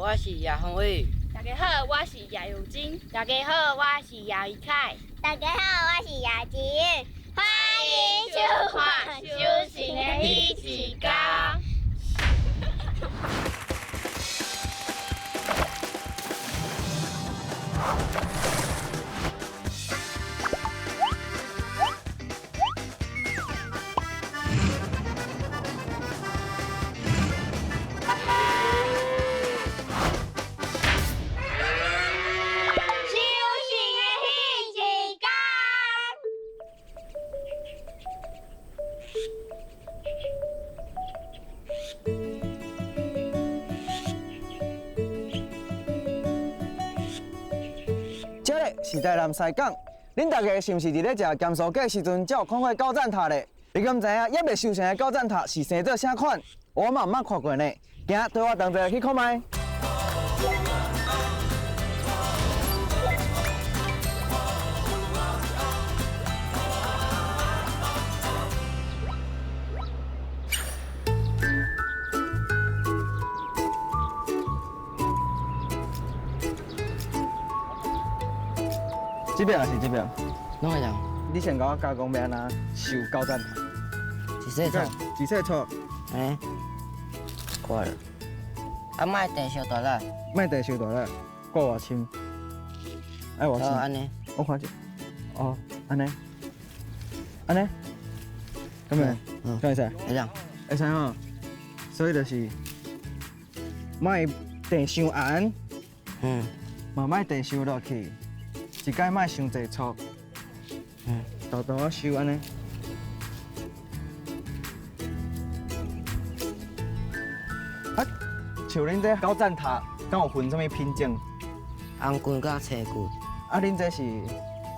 我是叶宏宇。大家好，我是叶如金。大家好，我是叶一凯。大家好，我是叶吉云。欢迎收看《修行的一起讲》。这个是台南西港，恁大家是毋是伫咧食咸酥鸡的时阵，才有看过高赞塔咧？你敢知影还未修成的高赞塔是生做啥款？我嘛毋捌看过呢，行，跟我同齐去看卖。这边也是这边，哪会当？你先甲我加工要安怎修高赞塔？一细撮，一细撮，哎，挂了。啊，莫地烧大啦。莫地烧大啦，挂偌深？爱偌深？哦，安尼。我看者。哦，安尼，安尼，咁样，咁会使？会当。会使吼。所以就是莫地伤红，嘛莫地伤落去。一摆莫伤济粗，豆豆啊收安尼。啊，像恁这高赞塔，敢有分什么品种？红骨甲青骨。啊，恁这是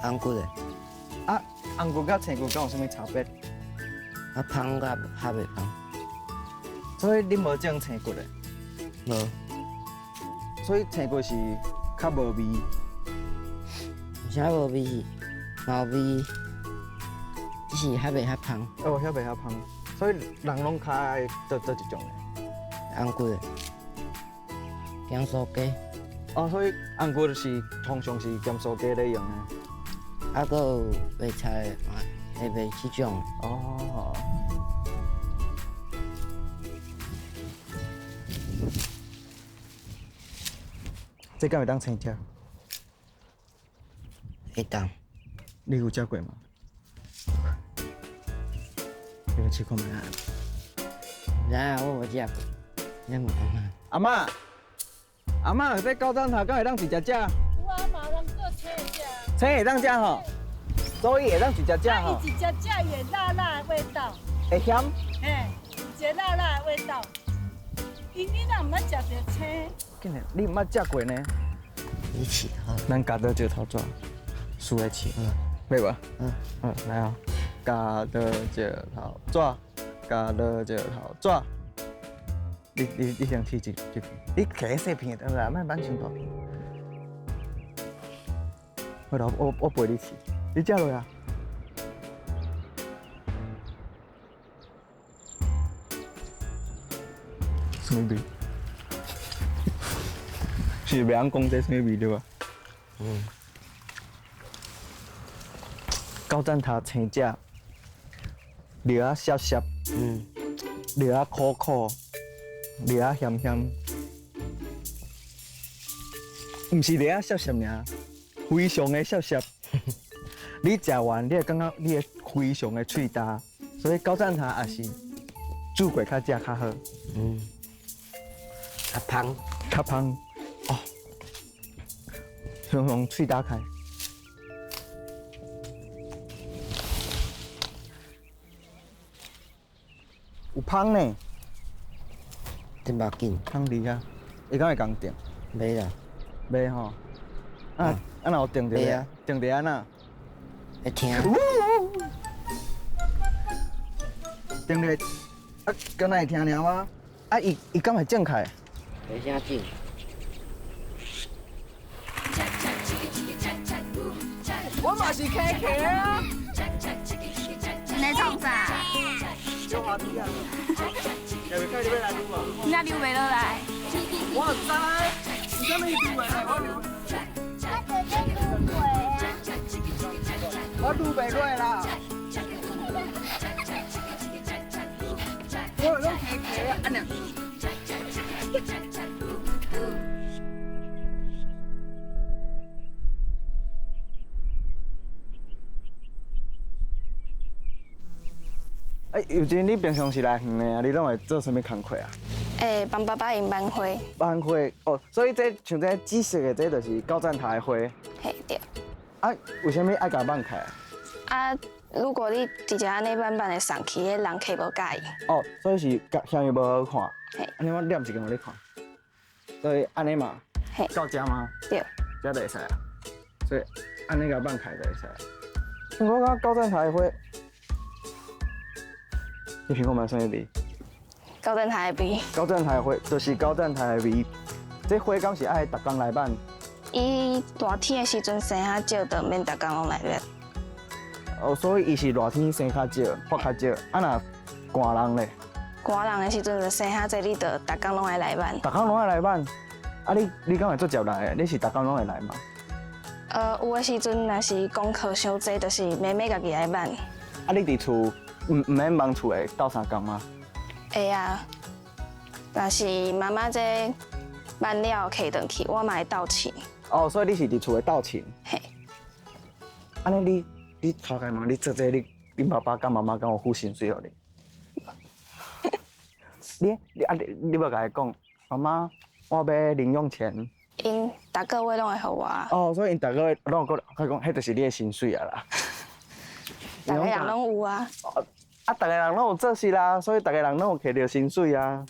红骨的。啊，红骨甲青骨敢有什么差别？啊，芳甲较袂芳。所以恁无种青骨的？无。所以青骨是较无味。啥无味是，有味，只是还袂遐芳。哦，遐袂遐芳，所以人拢较爱做一种的。红骨的，咸酥鸡。哦，所以红骨是通常是咸酥鸡咧用的。啊，搁有卖菜的，会卖这种。哦。这敢会当生食？会当。你有食过吗？你来试看卖啊！知影我无食过，你无讲啊？阿嬷，阿嬷，这高赞塔敢会当直接食？有啊，嘛通做青食。青会当食吼，所以会当直接食吼。伊直接食也辣辣的味道。会咸？嘿，一个辣辣的味道。你若毋捌食着青？竟然你毋捌食过呢？你试好。咱加多石头纸，输来试，要无？来啊！加多石头纸，加多石头纸。你先试一片，你摕细片得啦，莫挽伤大片。好啦，我陪你试，你食落啊。什么味？是袂晓讲这什么味对吧？高赞塔青食，料啊涩涩，料啊苦苦，料啊咸咸，毋是料啊涩涩尔，非常的涩涩。你食完，你会感觉你会非常的脆焦，所以高赞塔也是煮过较食较好。较芳。较芳。哦，常常喙打开。有芳呢，真目紧。芳厉害，伊敢会共定？袂啦。袂吼。啊，若有定着咧？定着安那？会听。定着，啊，敢若会听尔吗？啊，伊敢会正开？袂啥紧。我嘛是 KK 啊。你创啥？小华弟啊。下袂开你要来撸无？那你袂落来？我知。什么拄的？我拄袂落啦。我拢骑骑啊，安尼。尤真，你平常是来园的啊？你拢会做什么工课啊？帮爸爸用班会。班会哦，所以这像这紫色的，这就是高站台的花。嘿，对。啊，为什么爱甲放开啊？啊，如果你直接安尼慢慢的送去，迄人客无介意。哦，所以是香烟无好看。嘿。安尼我念一个互你看。所以安尼嘛。嘿。到遮吗？对。遮就会使啊。所以安尼甲放开就会使。我感觉高站台的花。你苹果买什么味？高站台的味。高站台的花就是高站台的味。这花敢是爱逐工来办？伊热天的时阵生较少，就免逐工拢来办。哦，所以伊是热天生较少，发较少。啊若寒人咧？寒人的时阵就生较济，你就逐工拢爱来办。逐工拢爱来办？啊你敢会做接来的？你是逐工拢会来吗？有的时阵若是功课伤济，就是妹妹家己来办。啊你伫厝？唔免忙厝的斗相共吗？会啊，若是妈妈这办了摕转去，我嘛会斗寝。哦，所以你是伫厝的斗寝。嘿。安尼你头家问你做这你爸爸甲妈妈敢有付薪水互你？你要甲伊讲，妈妈，我要零用钱。因逐个月拢会互我。哦，所以因逐个月拢有甲讲，迄就是你的薪水啊啦。逐个人拢有啊。啊，逐个人拢有做事啦，所以逐个人拢有摕到薪水啊。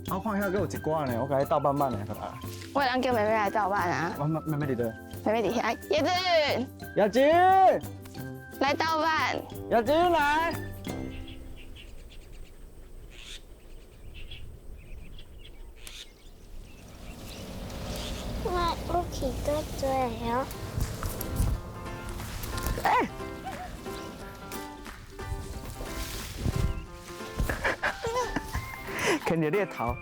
我看遐阁有一寡呢，我甲你斗板板的，好啦。我会当叫妹妹来斗班啊。我妹妹伫倒？妹妹伫遐。叶子，雅芝，来斗班。雅芝来。我起多嘴哦。哎！牵着你的头。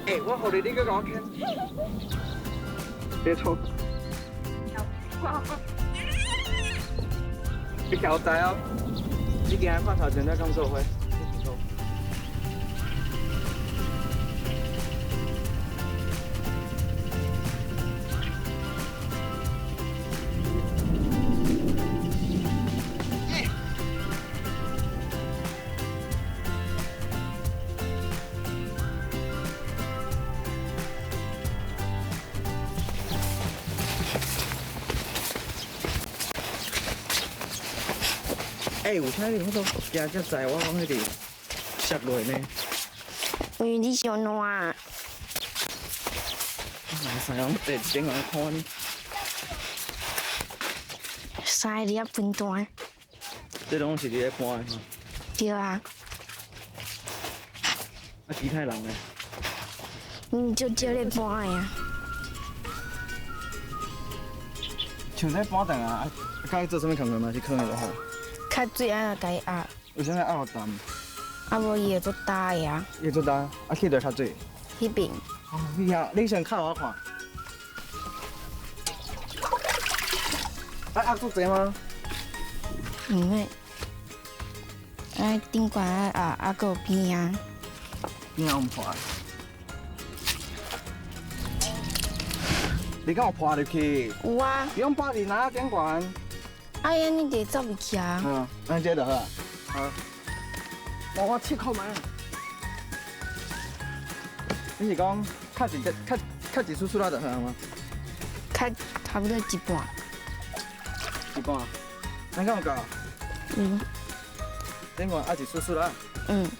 哎，我互你，你搁甲我牵。别冲！你调仔哦，你今日看头前在讲做伙。有啥你我都惊只在我讲迄个摔落呢？因为你伤烂。来使用第顶来看你。晒你啊分段。这拢是你咧搬的吗？对啊。啊，其他人呢？就少咧搬的啊。像在搬凳啊，甲伊做啥物工作嘛？是考验就好。较水啊，家己压。为啥要压淡？啊无伊会做大个啊。伊做大，啊去着较水。迄边。哦，你先靠我看。啊压做济吗？唔会。啊顶悬啊个有边啊。边啊有破？你敢有破入去？有啊。你用8厘拿顶悬。哎呀，你得走入去啊！嗯，安这就好啊。好，我切口嘛。你是讲较一束啦就好吗？较差不多一半。一半。咱敢有够？嗯。顶悬压一束啦。嗯。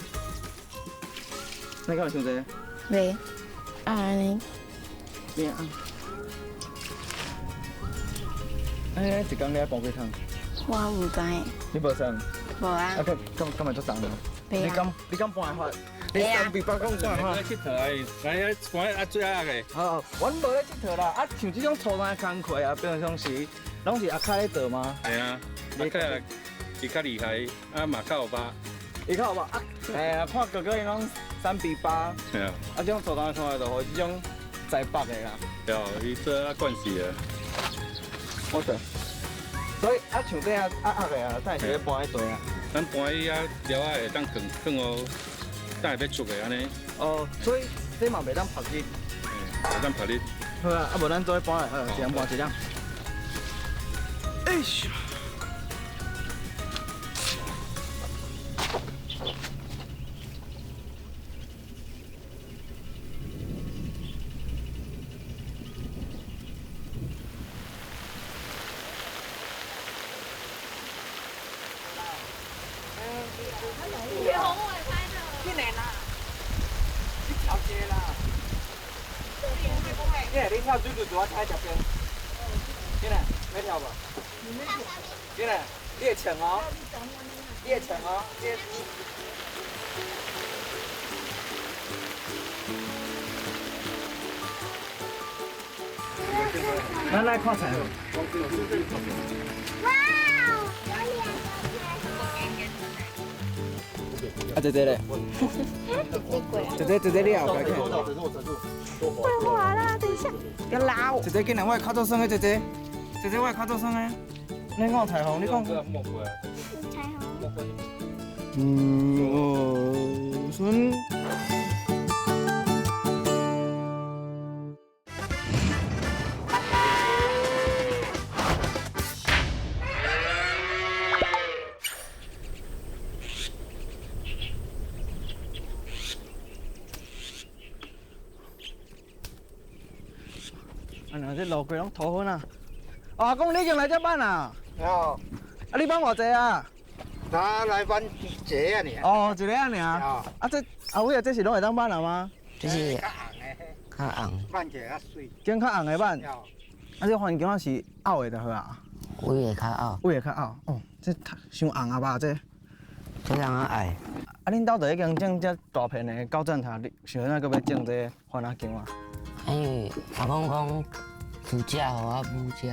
咱敢有伤济？袂。啊安尼。边啊？哎，一工你爱搬几趟？我唔知。你无算？无啊。啊，干嘛做重呢？你敢搬法？你3比8讲搬法？佚佗哎，来搬啊最爱个。好，阮无咧佚佗啦，啊，像这种粗单工课啊，平常时拢是阿卡咧做吗？系啊，阿克是较厉害，啊嘛较有把。伊较有吧？啊，看哥哥因拢3比8，系啊，啊，这种粗单看就互这种在北的啦。对，伊做啊惯势啊。我懂。所以啊，像这样的啊，咱是咧搬迄堆啊。咱搬伊啊条啊会当放哦，等下要出的安尼。哦，所以这嘛袂当拍日。会当拍你。好啊，啊无咱做伙搬来，一人搬一张。哎咻！你跳水就我踩这边，进来，要跳不？进来，你会抢哦，你会抢哦，咱来看彩虹。哇哦！啊，姐姐嘞？姐姐你后摆看。会滑啦，等一下。要捞。姐姐，今日我会较早生的姐姐，姐姐我会较早生的。你讲彩虹，你讲。彩虹。孙。啊，那这路过拢涂粉啊！哦，阿公，你已经来这班啊？哦，啊，你班偌济啊？他来搬一个啊你。哦，一个啊尔。啊，这阿伟啊，这是拢会当班啊吗？这是较红的，较红，搬起来较水。种较红的班。哦，啊，这环境啊是凹的就好啊。位会较凹，位会较凹。哦，这伤红啊吧这？这人啊爱。啊，恁兜就已经种这大片的高赞塔，想哪个要种这番仔姜啊？因为阿公讲煮食互我母食，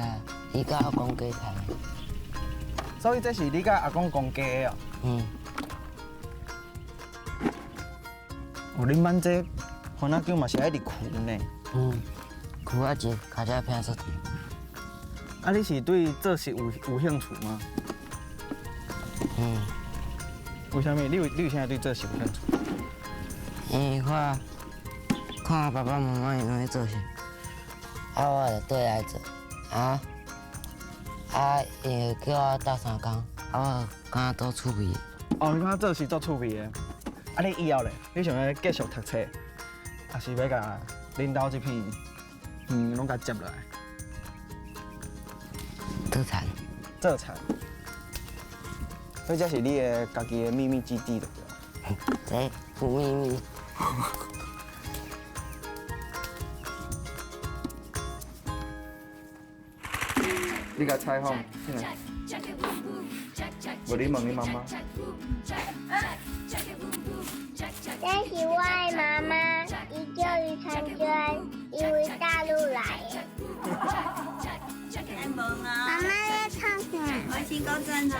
伊甲阿公加菜。所以这是你甲阿公公家的哦。嗯，哦，恁班这番仔姜嘛是爱伫苦呢。苦啊一卡只偏出去。啊，你是对做事有兴趣吗？为什么？你为啥对做事有兴趣？因为看爸爸妈妈因拢在做事，啊我就对来做，因为叫我斗相共，我敢做趣味。哦，你讲做事做趣味的，啊你以后咧，你想要继续读册，还是要甲恁兜这片拢甲接落来？做田。做田。所以这是你的家己的秘密基地对这不秘密。你甲采访，进来。无你问你妈妈。这是我的妈妈，伊叫于婵娟，伊为大陆来的。妈妈在唱啥？我去高站啊！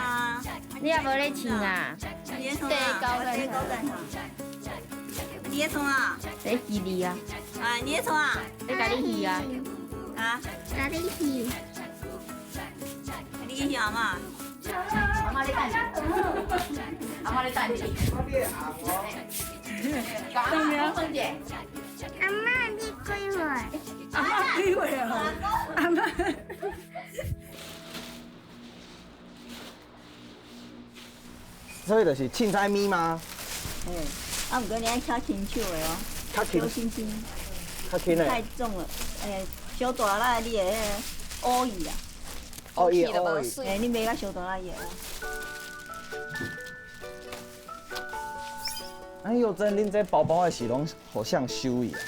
你也无咧唱啊？你从对，高站高站上。你从啊？在戏里啊？啊，你从啊？在家己戏啊？啊？哪里去？你去阿妈？阿妈咧等你。阿妈咧等你。干咩？凤姐。阿妈，你几岁？阿妈几岁啊？阿妈。所以就是凊彩咪吗？啊，不过你爱敲轻手的哦，较轻小，心心，较轻太的。重了。小大啦，你的乌伊啦，哦，伊就无哦，水。你买较小大啦伊的。哎呦，真恁这包包的是拢互相收伊啊？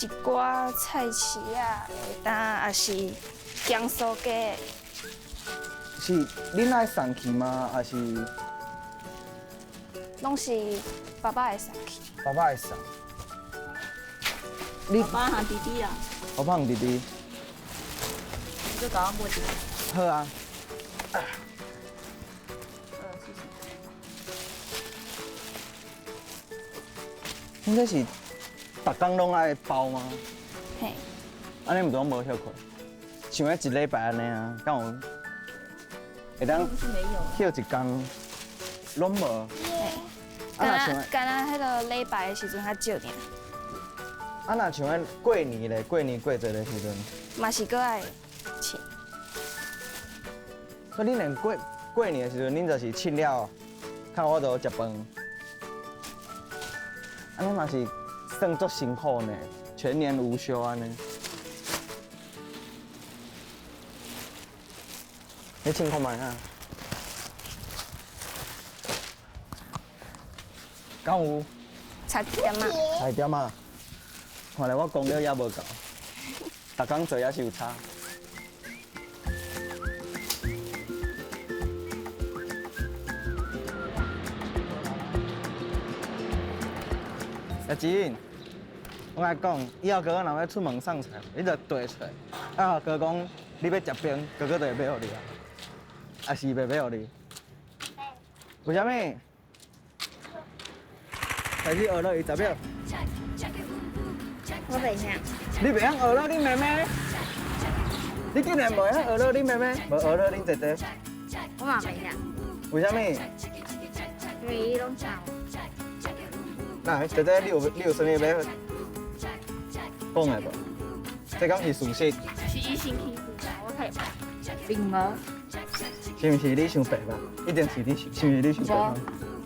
一寡菜市啊，会当也是江苏家的。是恁爱送去吗？还是拢是爸爸会送去。爸爸会送。你爸和弟弟啊，我帮弟弟。你就搞我摸一下。好啊。你这是逐工拢爱包吗？嘿，安尼毋都无休困，像迄一礼拜安尼啊，敢有会当不是没有。休一工拢无。敢若迄个礼拜的时阵较少点，啊，若像迄过年咧，过节的时阵，嘛是搁爱请。所以恁连过年的时阵，恁就是请了，看我都食饭。安尼嘛是算足辛苦呢，全年无休安尼。你请看卖啊？敢有差点嘛。菜点啊？看来我功力也无够，逐工做也是有差。阿金，我甲你讲，以后哥哥若要出门送菜，你着对出来。啊，哥讲你要食冰，哥哥就会买互你啊。啊是袂买互你？为虾米？开始学了20秒。我袂晓。你袂晓学了恁妹妹？你竟然袂晓学了恁妹妹？无学了恁姐姐？我嘛袂晓，为虾米？因为伊拢吵。那姐姐，你有啥物要讲的无？这敢是事实？是伊先欺负我，我睇并无。是毋是你想白吧？一定是你，是毋是你想白？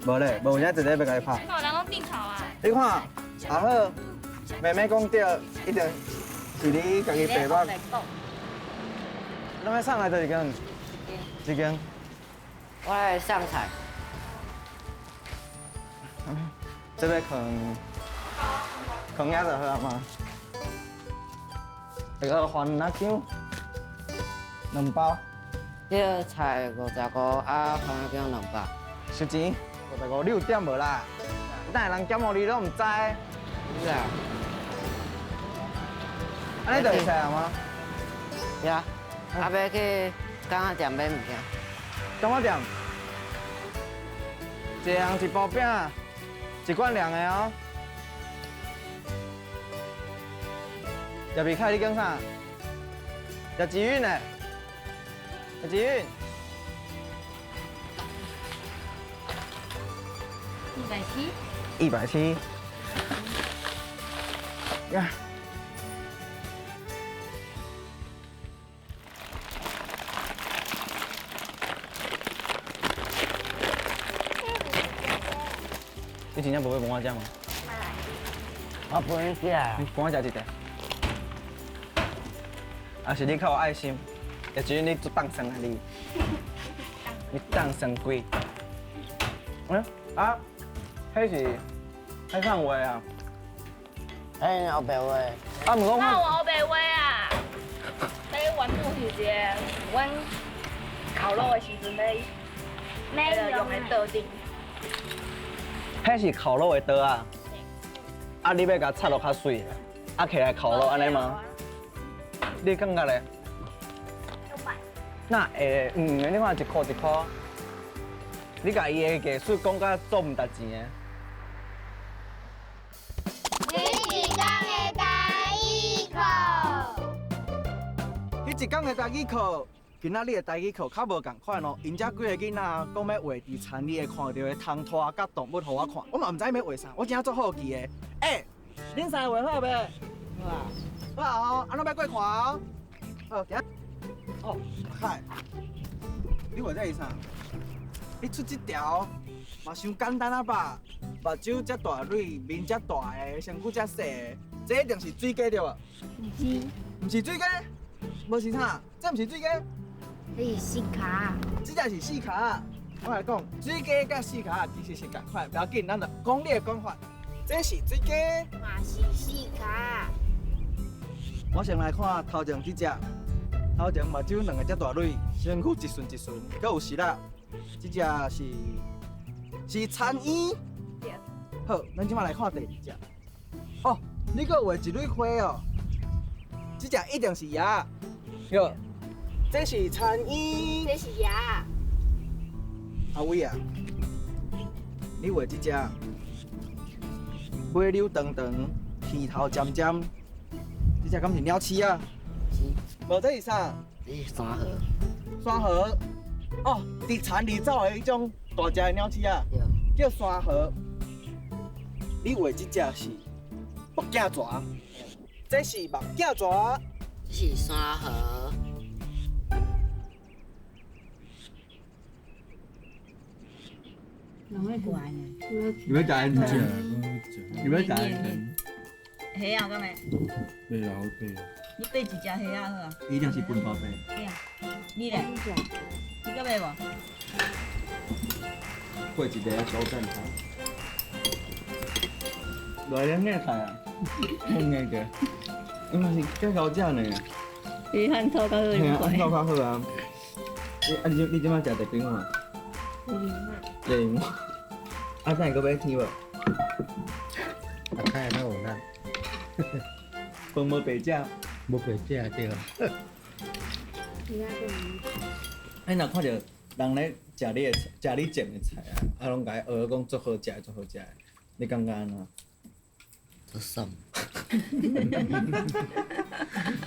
无咧，无啥姐姐要甲你拍。那我人拢变吵啊！你看，也好，妹妹讲对，一定是你家己白吧？咱要送来就一间，一间。我来上菜。这个放遐就好啊嘛。那个番辣姜2包，这个菜55啊，番辣姜2包。收钱55，你有点无啦？等下人减互你都毋知。是啊。安尼就会使啊吗？是啊。啊，要去港仔店买物件。港仔店，一人一包饼，1罐凉的哦。叶碧凯，你讲啥？叶志韵呢？叶志韵。170。呀。你真正不会帮我食吗？我陪你食啊。你帮我食一个。啊，是你较有爱心，也只有你做当生啊你。你当生鬼。啊，迄是迄啥话啊？迄后白话。啊，毋过那我白话啊，在原本是一个阮烤肉的时阵咧用的刀顶。迄是烤肉的刀啊。啊，你要甲插落较水，啊起来烤肉安尼吗？你感觉咧？那会你看1箍1箍，你甲伊的艺术讲甲做毋值钱的。你是讲的台语课？今仔日的台语课较无共款哦，因遮几个囡仔讲要画伫田里会看到的虫拖甲动物，互我看，我嘛毋知要画啥，我真正足好奇的。恁三个画好未？好啊。好啊哦，安怎要过看哦？好，行。哦，嗨，你画这是啥？你出这条嘛伤简单啊吧？目睭遮大蕊，面遮大个，身躯遮细个，这一定是水鸡对无？毋是水鸡？无是啥？这毋是水鸡？这是四卡。这才是四卡。我来讲，水鸡甲四卡其实是共款，不要紧，咱就讲你的讲法。这是水鸡。嘛是四卡。我先来看头前这只，头前目睭2个遮大蕊，身躯一顺一顺，佮有实力。这只是是田园。好，咱即马来看第二只。哦，你搁画一蕊花哦，这只一定是鸭。哟，这是田园。这是鸭。阿伟啊，你画这只尾溜长长、鼻头尖尖，这只敢是鸟鼠啊？是，无这是啥？这是山河。山河。哦，伫田里走的迄种大只的鸟鼠啊，对，叫山河。你画这只是目镜蛇，这是目镜蛇。这是山河。两个怪呢？你要加烟尘？你要加烟尘？虾啊，敢没？对啊，好对啊。你买一只虾啊好啊？一定是本土白。你咧？你敢买无？过一个小站台。来两个菜啊，两个个，因为是介高价呢。鱼汉头较好嘿啊，ăn較好啊。你即擺食第幾碗？第二碗。啊，等下個要添無？大概都有咱，飯無白食。无白食对啊。你若看到人咧食你的食你種的菜啊，攏甲伊學講足好食的，足好食的，你感覺安怎？这送。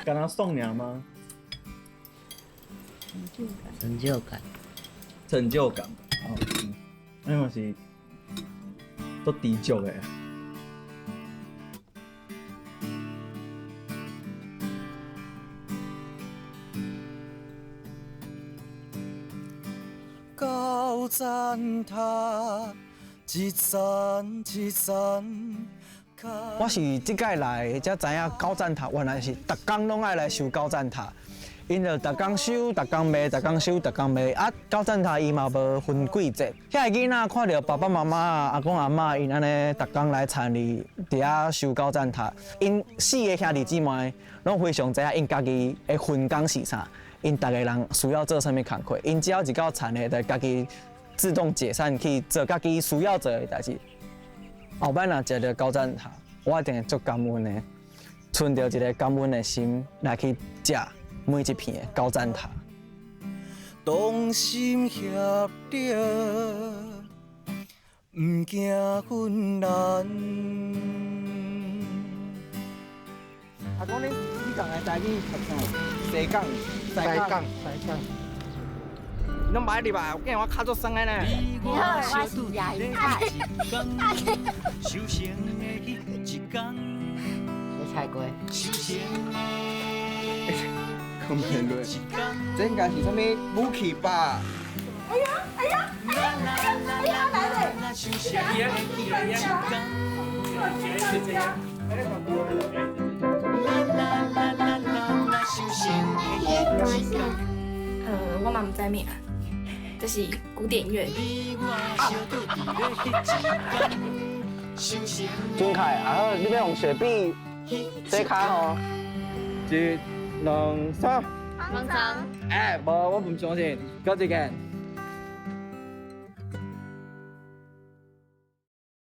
敢若爽爾嗎？成就感。成就感。哦，那嘛是足知足的。高赞塔，一层一层。我是即届来才知影高赞塔原来是逐工拢爱来修高赞塔，因就逐工修、逐工卖、逐工修、逐工卖。啊，高赞塔伊嘛无分季节，遐个囡仔看到爸爸妈妈、阿公阿嬷因安尼逐工来参与伫遐修高赞塔，因4个兄弟姊妹拢非常知影因家己的分工是啥，因逐个人需要做啥物工课，因只要一到田的，就家己自动解散去做家己需要做的代志。后摆若食到高赞塔，我一定会足感恩的，存着一个感恩的心来去食每一片的高赞塔。同心协力，毋惊困难。阿公，你讲的台语读啥？西港，西港。你拢买入吧，我惊我脚足酸的呢。你好，我是牙医派。你猜过？讲袂落，这应该是啥物武器吧？哎呀，来嘞！我嘛唔知名，这是古典乐。俊凯，啊，你要用雪碧洗骹吼，1、2、3。方丈。哎，无，我唔相信，搁一个。